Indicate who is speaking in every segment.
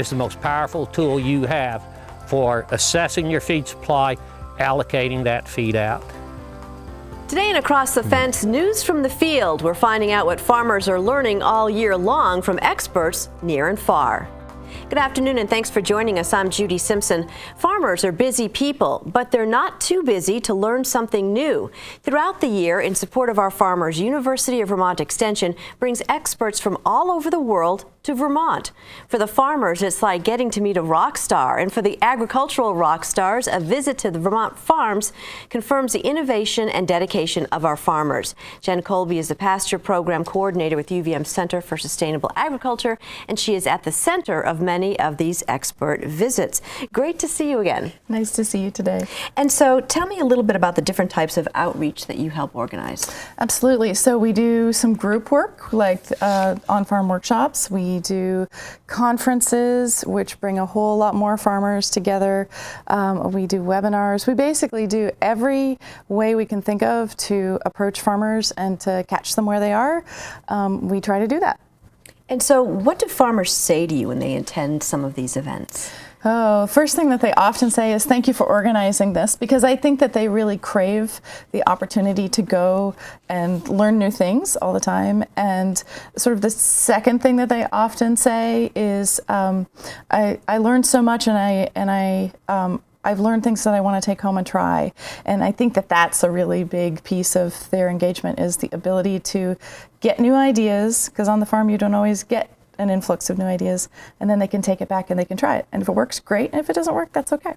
Speaker 1: is the most powerful tool you have for assessing your feed supply, allocating that feed out.
Speaker 2: Today in Across the Fence, news from the field. We're finding out what farmers are learning all year long from experts near and far. Good afternoon and thanks for joining us. I'm Judy Simpson. Farmers are busy people, but they're not too busy to learn something new. Throughout the year, in support of our farmers, University of Vermont Extension brings experts from all over the world to Vermont. For the farmers, it's like getting to meet a rock star, and for the agricultural rock stars, a visit to the Vermont farms confirms the innovation and dedication of our farmers. Jenn Colby is the Pasture Program Coordinator with UVM Center for Sustainable Agriculture, and she is at the center of many of these expert visits. Great to see you again.
Speaker 3: Nice to see you today.
Speaker 2: And so tell me a little bit about the different types of outreach that you help organize.
Speaker 3: Absolutely. So we do some group work, like on-farm workshops. We do conferences, which bring a whole lot more farmers together. We do webinars. We basically do every way we can think of to approach farmers and to catch them where they are. We try to do that.
Speaker 2: And so what do farmers say to you when they attend some of these events?
Speaker 3: Oh, first thing that they often say is thank you for organizing this, because I think that they really crave the opportunity to go and learn new things all the time. And sort of the second thing that they often say is I learned so much and I've learned things that I want to take home and try. And I think that that's a really big piece of their engagement, is the ability to get new ideas, because on the farm you don't always get an influx of new ideas, and then they can take it back and they can try it. And if it works, great. And if it doesn't work, that's okay.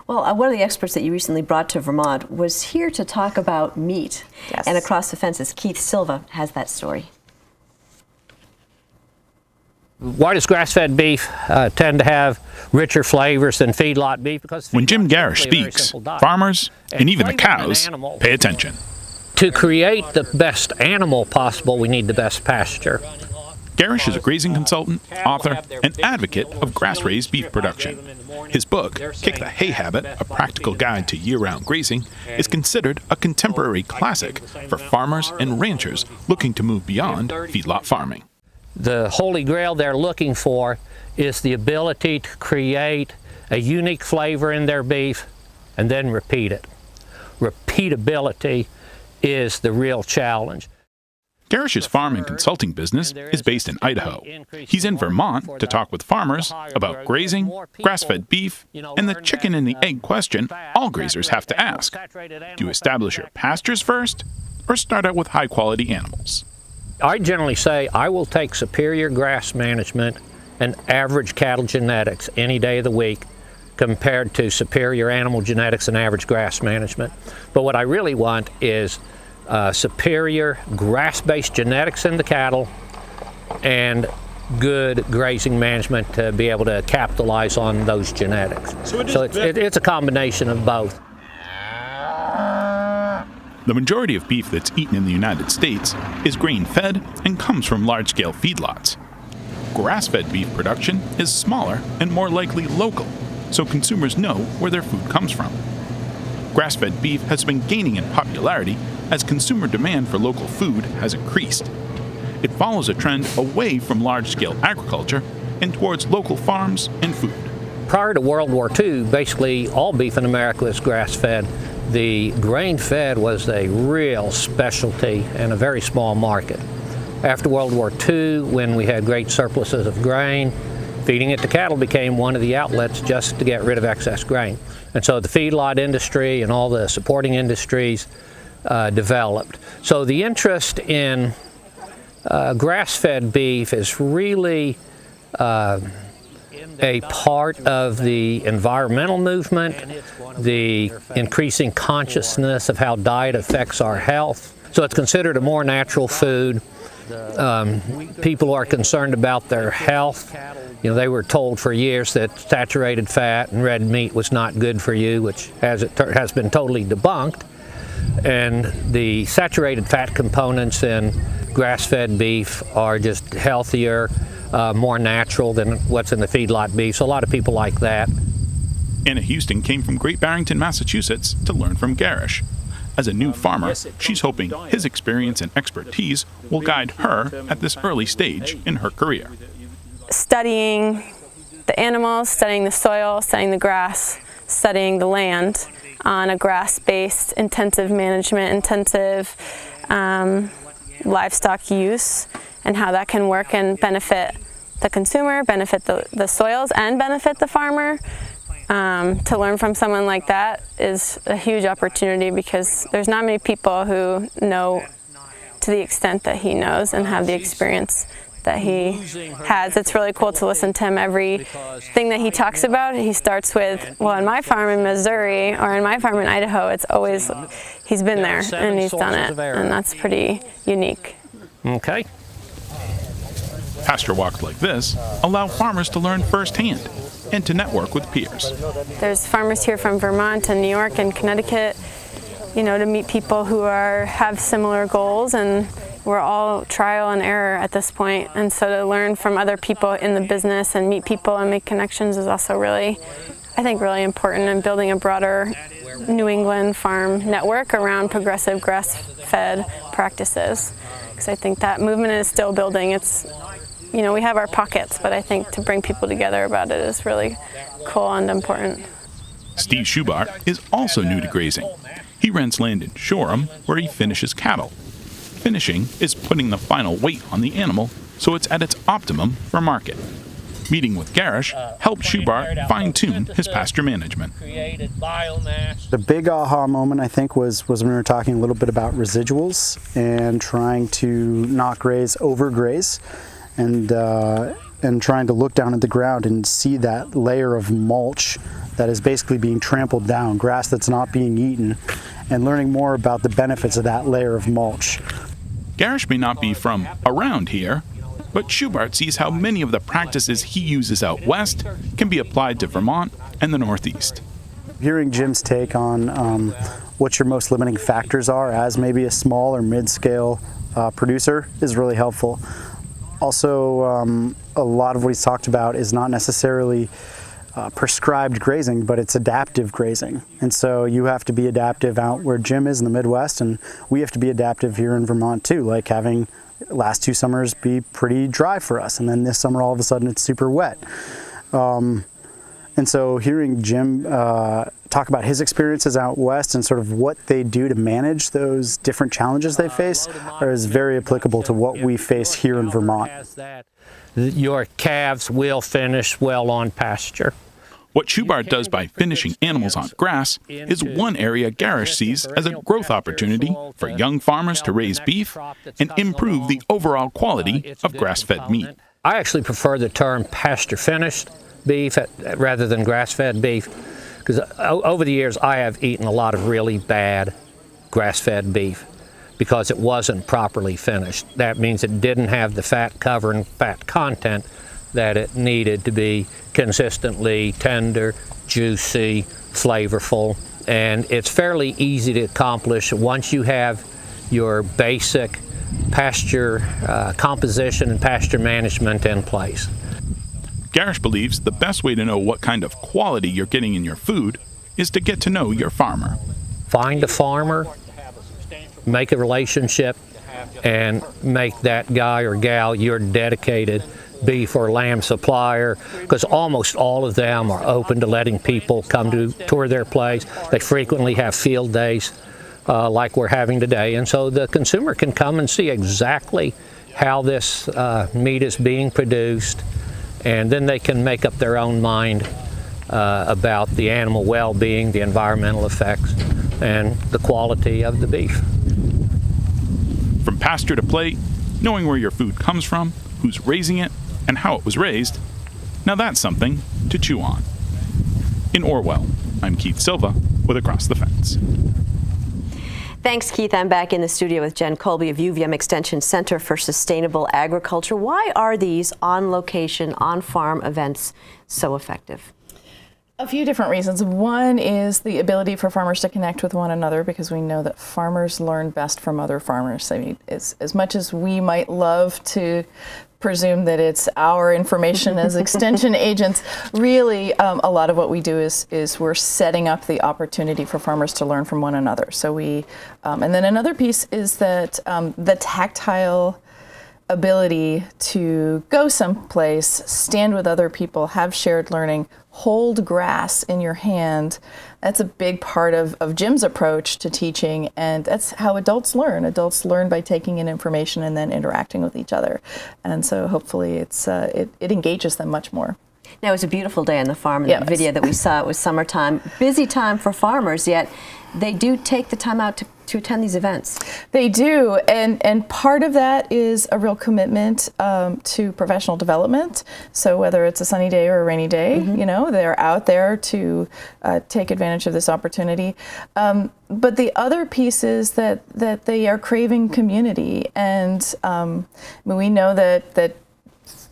Speaker 2: Well, one of the experts that you recently brought to Vermont was here to talk about meat.
Speaker 3: Yes.
Speaker 2: And Across the Fences, Keith Silva has that story.
Speaker 1: Why does grass-fed beef tend to have richer flavors than feedlot beef? Because
Speaker 4: when Jim Garish speaks, farmers and even the cows pay attention.
Speaker 1: To create the best animal possible, we need the best pasture.
Speaker 4: Garish is a grazing consultant, author, and advocate of grass-raised beef production. His book, Kick the Hay Habit, A Practical Guide to Year-Round Grazing, is considered a contemporary classic for farmers and ranchers looking to move beyond feedlot farming.
Speaker 1: The holy grail they're looking for is the ability to create a unique flavor in their beef and then repeat it. Repeatability is the real challenge.
Speaker 4: Garish's farm and consulting business is based in Idaho. He's in Vermont to talk with farmers about grazing, grass-fed beef, and the chicken and the egg question all grazers have to ask. Do you establish your pastures first, or start out with high-quality animals?
Speaker 1: I generally say I will take superior grass management and average cattle genetics any day of the week compared to superior animal genetics and average grass management. But what I really want is superior grass-based genetics in the cattle and good grazing management to be able to capitalize on those genetics. So it's a combination of both.
Speaker 4: The majority of beef that's eaten in the United States is grain-fed and comes from large-scale feedlots. Grass-fed beef production is smaller and more likely local, so consumers know where their food comes from. Grass-fed beef has been gaining in popularity as consumer demand for local food has increased. It follows a trend away from large-scale agriculture and towards local farms and food.
Speaker 1: Prior to World War II, basically all beef in America was grass-fed. The grain-fed was a real specialty and a very small market. After World War II, when we had great surpluses of grain, feeding it to cattle became one of the outlets just to get rid of excess grain. And so the feedlot industry and all the supporting industries developed. So the interest in grass-fed beef is really a part of the environmental movement, the increasing consciousness of how diet affects our health. So it's considered a more natural food. People are concerned about their health. You know, they were told for years that saturated fat and red meat was not good for you, which has been totally debunked. And the saturated fat components in grass-fed beef are just healthier, more natural than what's in the feedlot beef. So a lot of people like that.
Speaker 4: Anna Houston came from Great Barrington, Massachusetts to learn from Garish. As a new farmer, she's hoping his experience and expertise will guide her at this early stage in her career.
Speaker 5: Studying the animals, studying the soil, studying the grass, studying the land on a grass-based intensive management, intensive livestock use, and how that can work and benefit the consumer, benefit the soils, and benefit the farmer. To learn from someone like that is a huge opportunity, because there's not many people who know to the extent that he knows and have the experience that he has. It's really cool to listen to him. Everything that he talks about, he starts with, well, in my farm in Missouri or in my farm in Idaho, it's always, he's been there and he's done it, and that's pretty unique.
Speaker 1: Okay.
Speaker 4: Pasture walks like this allow farmers to learn firsthand and to network with peers.
Speaker 5: There's farmers here from Vermont and New York and Connecticut, to meet people who have similar goals, and we're all trial and error at this point. And so to learn from other people in the business and meet people and make connections is also really, I think, really important in building a broader New England farm network around progressive grass-fed practices. Because I think that movement is still building. It's, we have our pockets, but I think to bring people together about it is really cool and important.
Speaker 4: Steve Schubart is also new to grazing. He rents land in Shoreham, where he finishes cattle. Finishing is putting the final weight on the animal so it's at its optimum for market. Meeting with Garish helped Schubart fine-tune his pasture management.
Speaker 6: The big aha moment, I think, was when we were talking a little bit about residuals and trying to not graze, overgraze, and trying to look down at the ground and see that layer of mulch that is basically being trampled down, grass that's not being eaten, and learning more about the benefits of that layer of mulch.
Speaker 4: Garish may not be from around here, but Schubart sees how many of the practices he uses out west can be applied to Vermont and the Northeast.
Speaker 6: Hearing Jim's take on what your most limiting factors are as maybe a small or mid-scale producer is really helpful. Also, a lot of what he's talked about is not necessarily prescribed grazing, but it's adaptive grazing. And so you have to be adaptive out where Jim is in the Midwest, and we have to be adaptive here in Vermont too, like having last 2 summers be pretty dry for us, and then this summer all of a sudden it's super wet. And so hearing Jim talk about his experiences out west and sort of what they do to manage those different challenges they face is very applicable to what we face here in Vermont.
Speaker 1: Your calves will finish well on pasture.
Speaker 4: What Schubart does by finishing animals on grass is one area Garish sees as a growth opportunity for young farmers to raise beef and improve the overall quality of grass-fed meat.
Speaker 1: I actually prefer the term pasture-finished beef rather than grass-fed beef, because over the years I have eaten a lot of really bad grass-fed beef because it wasn't properly finished. That means it didn't have the fat cover and fat content that it needed to be consistently tender, juicy, flavorful, and it's fairly easy to accomplish once you have your basic pasture composition and pasture management in place.
Speaker 4: Garish believes the best way to know what kind of quality you're getting in your food is to get to know your farmer.
Speaker 1: Find a farmer, make a relationship, and make that guy or gal your dedicated beef or lamb supplier, because almost all of them are open to letting people come to tour their place. They frequently have field days like we're having today, and so the consumer can come and see exactly how this meat is being produced, and then they can make up their own mind about the animal well-being, the environmental effects, and the quality of the beef.
Speaker 4: From pasture to plate, knowing where your food comes from, who's raising it, and how it was raised, now that's something to chew on. In Orwell, I'm Keith Silva with Across the Fence.
Speaker 2: Thanks, Keith. I'm back in the studio with Jenn Colby of UVM Extension Center for Sustainable Agriculture. Why are these on-location, on-farm events so effective?
Speaker 3: A few different reasons. One is the ability for farmers to connect with one another, because we know that farmers learn best from other farmers. I mean, as much as we might love to presume that it's our information as extension agents, really a lot of what we do is we're setting up the opportunity for farmers to learn from one another. So we, and then another piece is that the tactile ability to go someplace, stand with other people, have shared learning, hold grass in your hand. That's a big part of Jim's approach to teaching, and that's how adults learn. Adults learn by taking in information and then interacting with each other. And so hopefully it engages them much more.
Speaker 2: Now, it was a beautiful day on the farm. In the video that we saw, it was summertime, busy time for farmers, yet they do take the time out to attend these events.
Speaker 3: They do, and part of that is a real commitment to professional development. So whether it's a sunny day or a rainy day, you know, they're out there to take advantage of this opportunity. But the other piece is that they are craving community, and we know that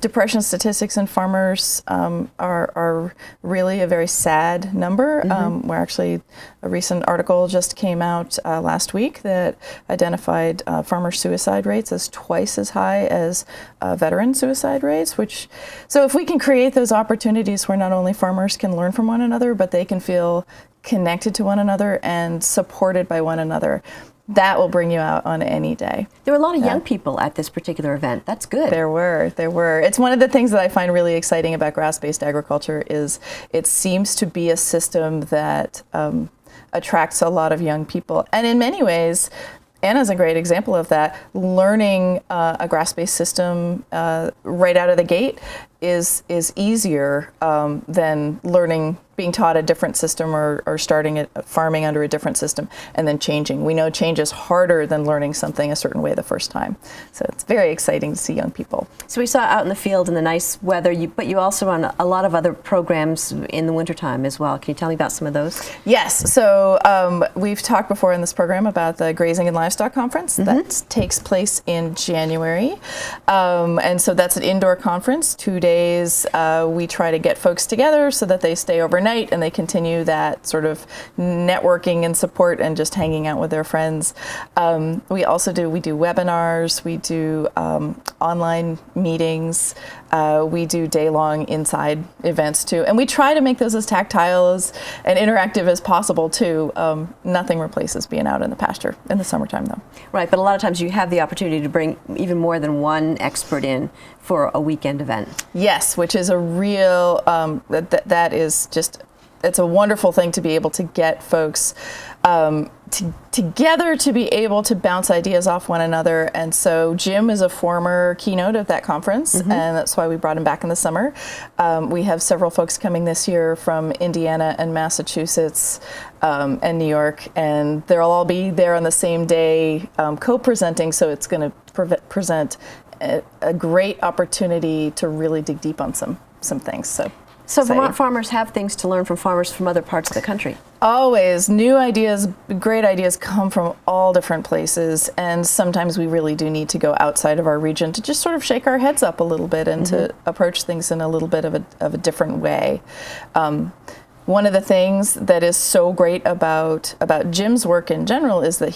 Speaker 3: depression statistics in farmers are really a very sad number. Where actually a recent article just came out last week that identified farmer suicide rates as twice as high as veteran suicide rates. So if we can create those opportunities where not only farmers can learn from one another, but they can feel connected to one another and supported by one another, that will bring you out on any day.
Speaker 2: There were a lot of young people at this particular event. That's good.
Speaker 3: There were. It's one of the things that I find really exciting about grass-based agriculture is it seems to be a system that attracts a lot of young people. And in many ways, Anna's a great example of that. Learning a grass-based system right out of the gate is easier than being taught a different system or starting farming under a different system and then changing. We know change is harder than learning something a certain way the first time. So it's very exciting to see young people.
Speaker 2: So we saw out in the field in the nice weather, but you also run a lot of other programs in the wintertime as well. Can you tell me about some of those?
Speaker 3: Yes. So we've talked before in this program about the Grazing and Livestock Conference that takes place in January. And so that's an indoor conference, 2 days. We try to get folks together so that they stay overnight and they continue that sort of networking and support and just hanging out with their friends. We do webinars, we do online meetings, we do day-long inside events too, and we try to make those as tactile and interactive as possible too. Nothing replaces being out in the pasture in the summertime though.
Speaker 2: Right, but a lot of times you have the opportunity to bring even more than one expert in for a weekend event.
Speaker 3: Yes, which is a real, that is just, it's a wonderful thing to be able to get folks together to be able to bounce ideas off one another. And so Jim is a former keynote of that conference, and that's why we brought him back in the summer. We have several folks coming this year from Indiana and Massachusetts and New York, and they'll all be there on the same day co-presenting, so it's going to present a great opportunity to really dig deep on some things. So
Speaker 2: Vermont farmers have things to learn from farmers from other parts of the country.
Speaker 3: Always. New ideas, great ideas come from all different places, and sometimes we really do need to go outside of our region to just sort of shake our heads up a little bit and to approach things in a little bit of a different way. One of the things that is so great about Jim's work in general is that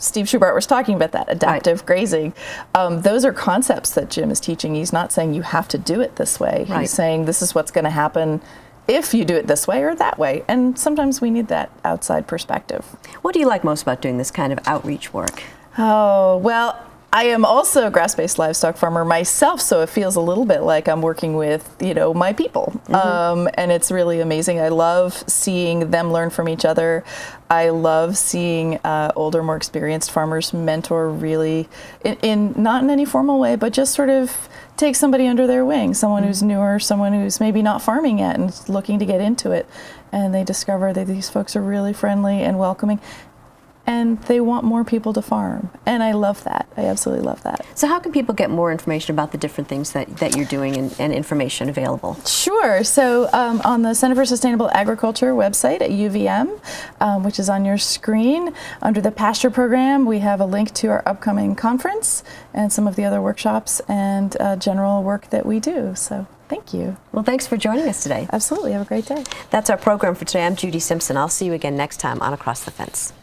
Speaker 3: Steve Schubart was talking about that, adaptive grazing. Those are concepts that Jim is teaching. He's not saying you have to do it this way. Right. He's saying this is what's going to happen if you do it this way or that way. And sometimes we need that outside perspective.
Speaker 2: What do you like most about doing this kind of outreach work?
Speaker 3: Oh, well, I am also a grass-based livestock farmer myself, so it feels a little bit like I'm working with, my people. And it's really amazing. I love seeing them learn from each other. I love seeing older, more experienced farmers mentor really, not in any formal way, but just sort of take somebody under their wing, someone who's newer, someone who's maybe not farming yet and looking to get into it. And they discover that these folks are really friendly and welcoming. And they want more people to farm. And I love that. I absolutely love that.
Speaker 2: So how can people get more information about the different things that you're doing and information available?
Speaker 3: Sure. So on the Center for Sustainable Agriculture website at UVM, which is on your screen, under the Pasture program, we have a link to our upcoming conference and some of the other workshops and general work that we do. So thank you.
Speaker 2: Well, thanks for joining us today.
Speaker 3: Absolutely. Have a great day.
Speaker 2: That's our program for today. I'm Judy Simpson. I'll see you again next time on Across the Fence.